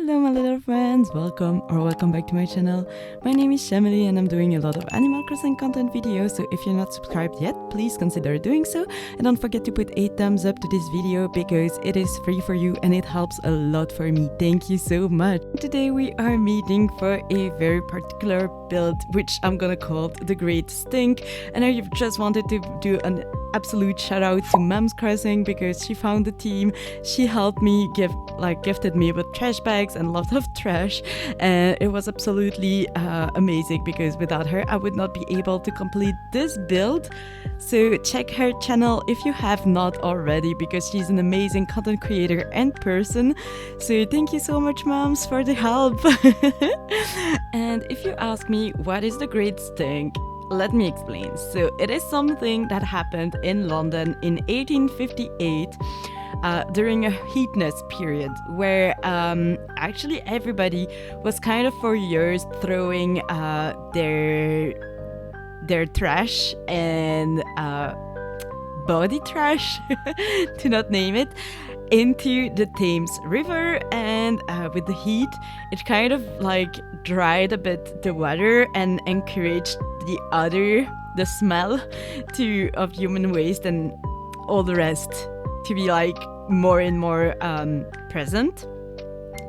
Hello my little friends, welcome back to my channel. My name is Shamily and I'm doing a lot of Animal Crossing content videos, so if you're not subscribed yet, please consider doing so. And don't forget to put a thumbs up to this video because it is free for you and it helps a lot for me. Thank you so much. Today we are meeting for a very particular build which I'm gonna call the Great Stink. And I just wanted to do an absolute shout out to Mom's Crossing because she found the team. She helped me, gifted me with trash bags and lots of trash, and it was absolutely amazing because without her I would not be able to complete this build. So check her channel if you have not already because she's an amazing content creator and person. So thank you so much, Moms, for the help. And if you ask me what is the Great Stink, let me explain. So it is something that happened in London in 1858 during a heatness period where actually everybody was kind of for years throwing their trash and body trash, to not name it, into the Thames River, and with the heat it kind of dried a bit the water and encouraged the smell of human waste and all the rest to be more and more present,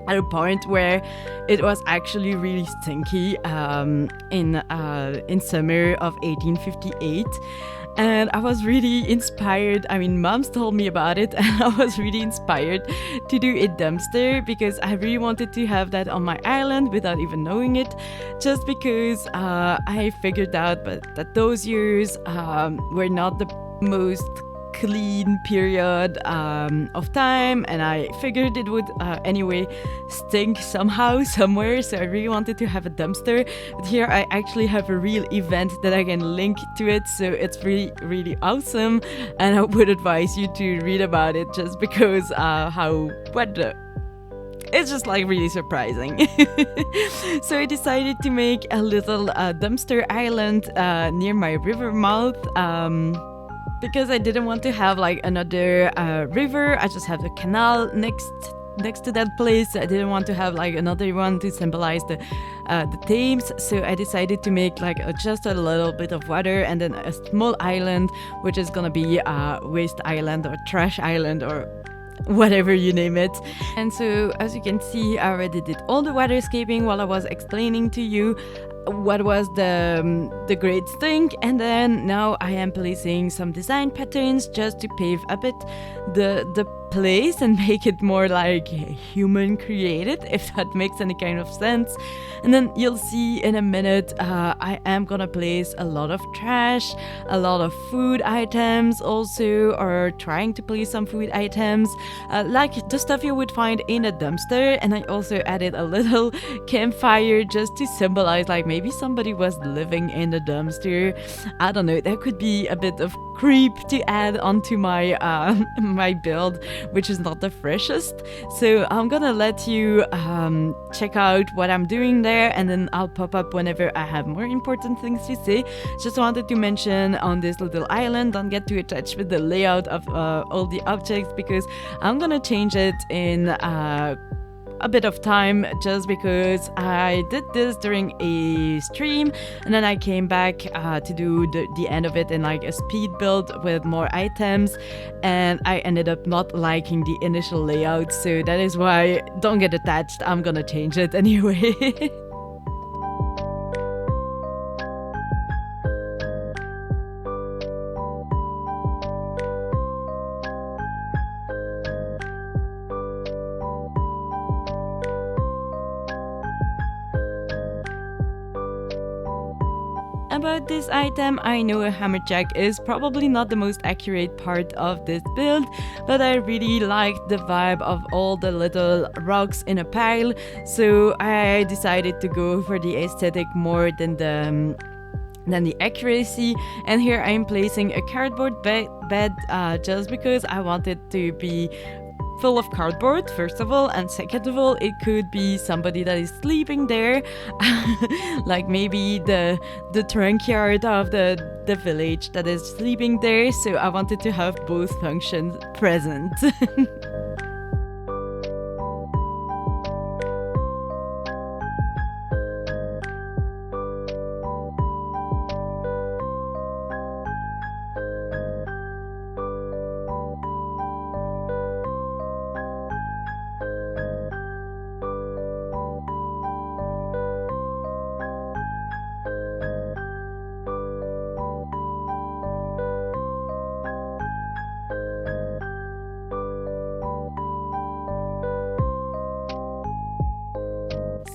at a point where it was actually really stinky in summer of 1858. And I was really inspired. I mean, Moms told me about it and I was really inspired to do a dumpster because I really wanted to have that on my island without even knowing it, just because I figured out that those years were not the most clean period of time, and I figured it would anyway stink somehow somewhere, so I really wanted to have a dumpster. But here I actually have a real event that I can link to it, so it's really awesome, and I would advise you to read about it just because it's just really surprising. So I decided to make a little dumpster island near my river mouth, because I didn't want to have another river. I just have the canal next to that place. I didn't want to have another one to symbolize the Thames, so I decided to make just a little bit of water and then a small island, which is gonna be a waste island or trash island or whatever you name it. And so as you can see, I already did all the waterscaping while I was explaining to you what was the Great Stink, and then now I am placing some design patterns just to pave a bit the place and make it more human created, if that makes any kind of sense. And then you'll see in a minute I am gonna place a lot of trash, a lot of food items also, or trying to place some food items like the stuff you would find in a dumpster. And I also added a little campfire just to symbolize maybe somebody was living in the dumpster. I don't know, that could be a bit of creep to add onto my my build, which is not the freshest. So I'm gonna let you check out what I'm doing there, and then I'll pop up whenever I have more important things to say. Just wanted to mention on this little island, don't get too attached with the layout of all the objects because I'm gonna change it in a bit of time, just because I did this during a stream and then I came back to do the end of it in a speed build with more items, and I ended up not liking the initial layout, so that is why don't get attached, I'm gonna change it anyway. About this item, I know a hammerjack is probably not the most accurate part of this build, but I really liked the vibe of all the little rocks in a pile, so I decided to go for the aesthetic more than the accuracy. And here I'm placing a cardboard bed just because I wanted to be full of cardboard, first of all, and second of all, it could be somebody that is sleeping there, maybe the trunk yard of the village that is sleeping there, so I wanted to have both functions present.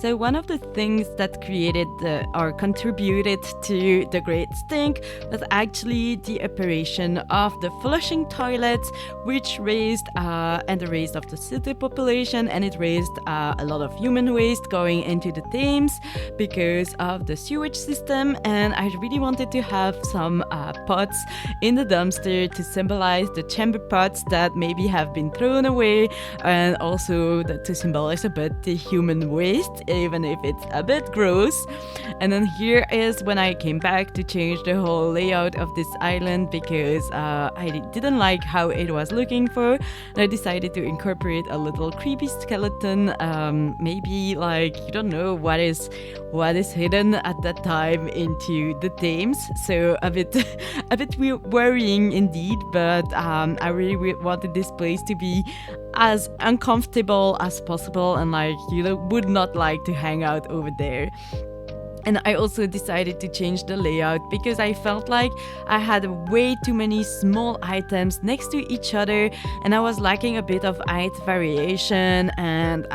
So one of the things that created or contributed to the great stink was actually the operation of the flushing toilets, which raised and the raise of the city population, and it raised a lot of human waste going into the Thames because of the sewage system. And I really wanted to have some pots in the dumpster to symbolize the chamber pots that maybe have been thrown away, and also to symbolize a bit the human waste, even if it's a bit gross. And then here is when I came back to change the whole layout of this island, because I didn't like how it was looking for, and I decided to incorporate a little creepy skeleton, maybe like, you don't know what is hidden at that time into the Thames. So a bit worrying indeed, but I really wanted this place to be as uncomfortable as possible, and like you would not like to hang out over there. And I also decided to change the layout because I felt like I had way too many small items next to each other, and I was lacking a bit of height variation and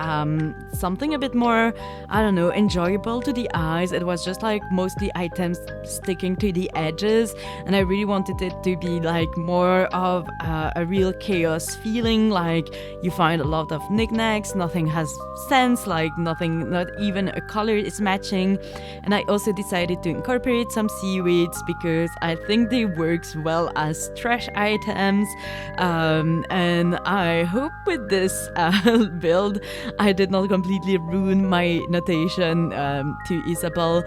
something a bit more, I don't know, enjoyable to the eyes. It was just like mostly items sticking to the edges, and I really wanted it to be like more of a real chaos feeling, like you find a lot of knickknacks, nothing has sense, like nothing, not even a color is matching. And I also decided to incorporate some seaweeds because I think they work well as trash items. And I hope with this build I did not completely ruin my notation to Isabel,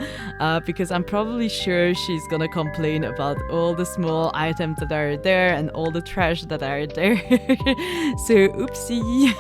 because I'm probably sure she's gonna complain about all the small items that are there and all the trash that are there. So oopsie.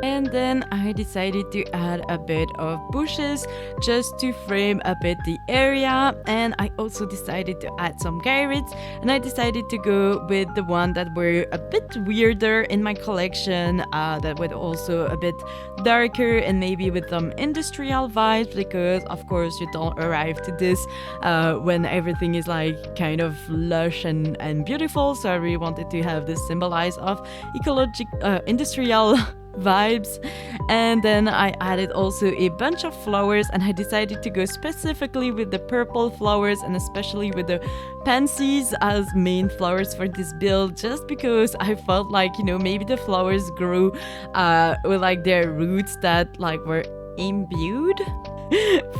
And then I decided to add a bit of bushes just to frame a bit the area, and I also decided to add some garrets, and I decided to go with the one that were a bit weirder in my collection, that were also a bit darker and maybe with some industrial vibes, because of course you don't arrive to this when everything is like kind of lush and beautiful. So I really wanted to have this symbolize of industrial vibes. And then I added also a bunch of flowers, and I decided to go specifically with the purple flowers and especially with the pansies as main flowers for this build, just because I felt like, you know, maybe the flowers grew with like their roots that like were imbued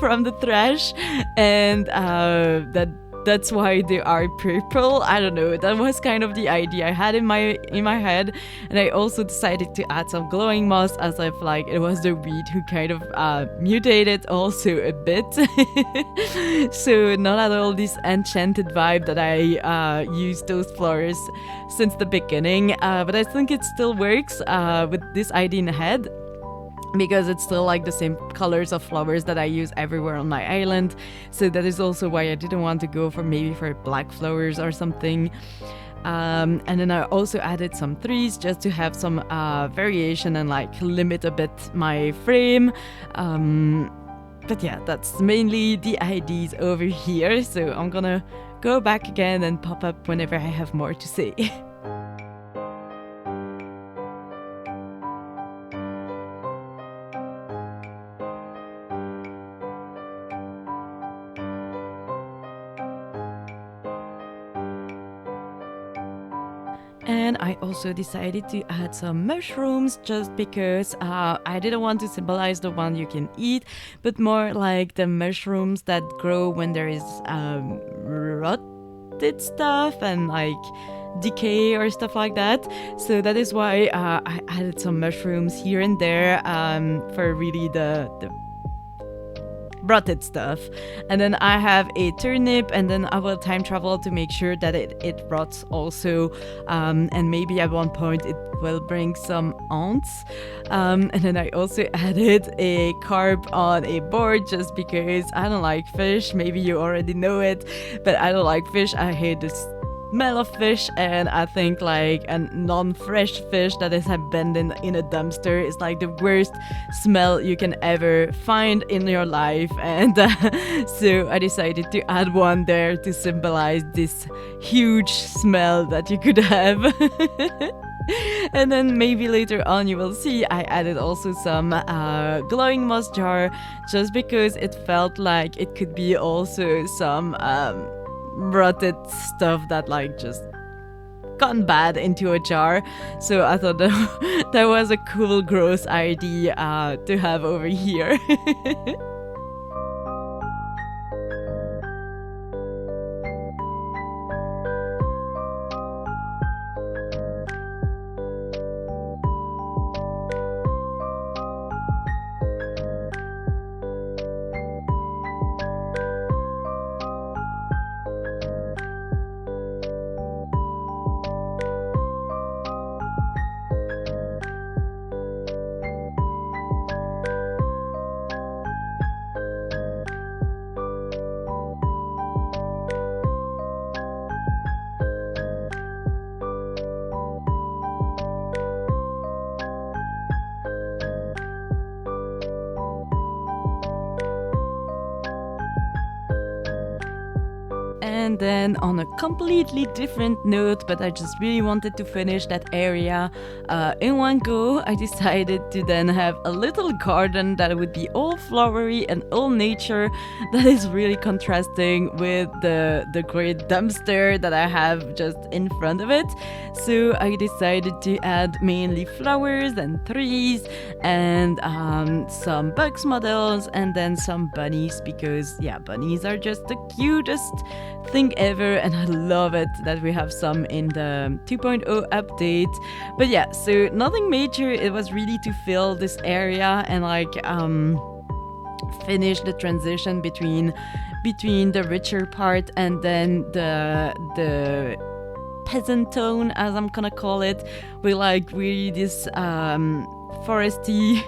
from the trash, and that's why they are purple. I don't know, that was kind of the idea I had in my head. And I also decided to add some glowing moss, as if like it was the weed who kind of mutated also a bit. So not at all this enchanted vibe that I used those flowers since the beginning, but I think it still works with this idea in the head, because it's still like the same colors of flowers that I use everywhere on my island. So that is also why I didn't want to go for black flowers or something. And then I also added some trees just to have some variation and like limit a bit my frame. But yeah, that's mainly the ideas over here. So I'm gonna go back again and pop up whenever I have more to say. And I also decided to add some mushrooms just because I didn't want to symbolize the one you can eat, but more like the mushrooms that grow when there is rotted stuff and like decay or stuff like that. So that is why I added some mushrooms here and there for really the rotted stuff. And then I have a turnip, and then I will time travel to make sure that it rots also. And maybe at one point it will bring some ants. And then I also added a carp on a board just because I don't like fish. Maybe you already know it, but I don't like fish. I hate this smell of fish, and I think like a non-fresh fish that is abandoned in a dumpster is like the worst smell you can ever find in your life. And so I decided to add one there to symbolize this huge smell that you could have. And then maybe later on you will see I added also some glowing moss jar, just because it felt like it could be also some rotted stuff that like just gone bad into a jar. So I thought that was a cool, gross idea to have over here. And then on a completely different note, but I just really wanted to finish that area in one go, I decided to then have a little garden that would be all flowery and all nature, that is really contrasting with the great dumpster that I have just in front of it. So I decided to add mainly flowers and trees and some bugs models, and then some bunnies, because yeah, bunnies are just the cutest thing ever, and I love it that we have some in the 2.0 update. But yeah, so nothing major. It was really to fill this area and like finish the transition between the richer part and then the peasant tone, as I'm gonna call it. We like really this foresty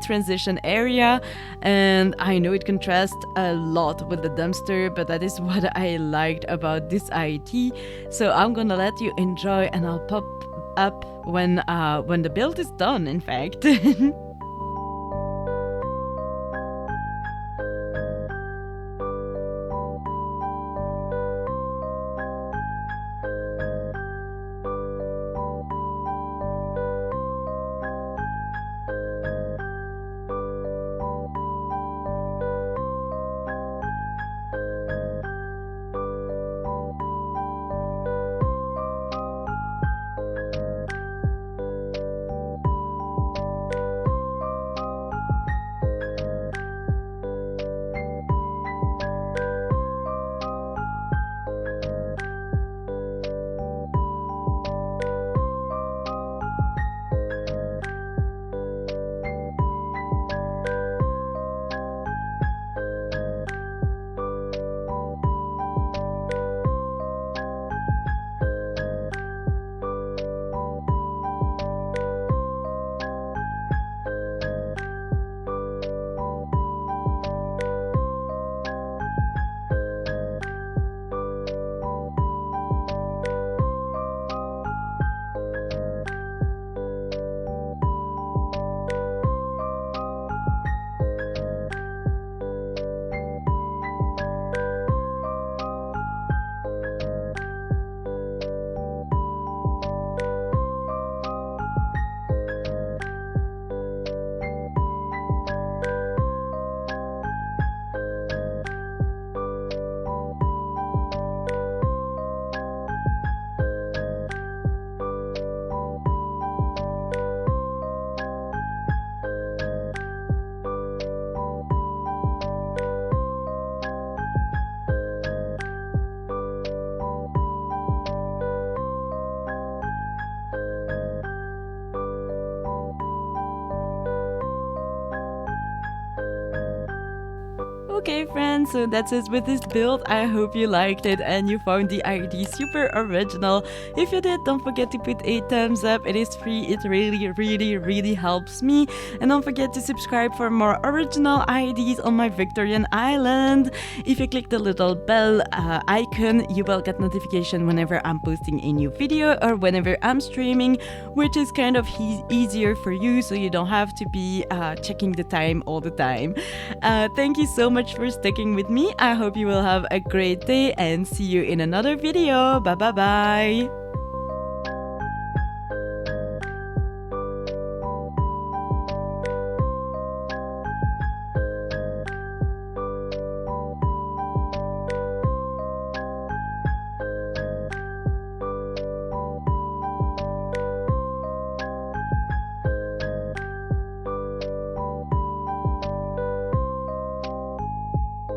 transition area, and I know it contrasts a lot with the dumpster, but that is what I liked about this IT. So I'm gonna let you enjoy, and I'll pop up when the build is done, in fact. Okay friends, so that's it with this build. I hope you liked it and you found the idea super original. If you did, don't forget to put a thumbs up. It is free, it really helps me. And don't forget to subscribe for more original ideas on my Victorian island. If you click the little bell icon, you will get notification whenever I'm posting a new video or whenever I'm streaming, which is kind of easier for you, so you don't have to be checking the time all the time. Thank you so much for sticking with me. I hope you will have a great day and see you in another video. Bye bye bye.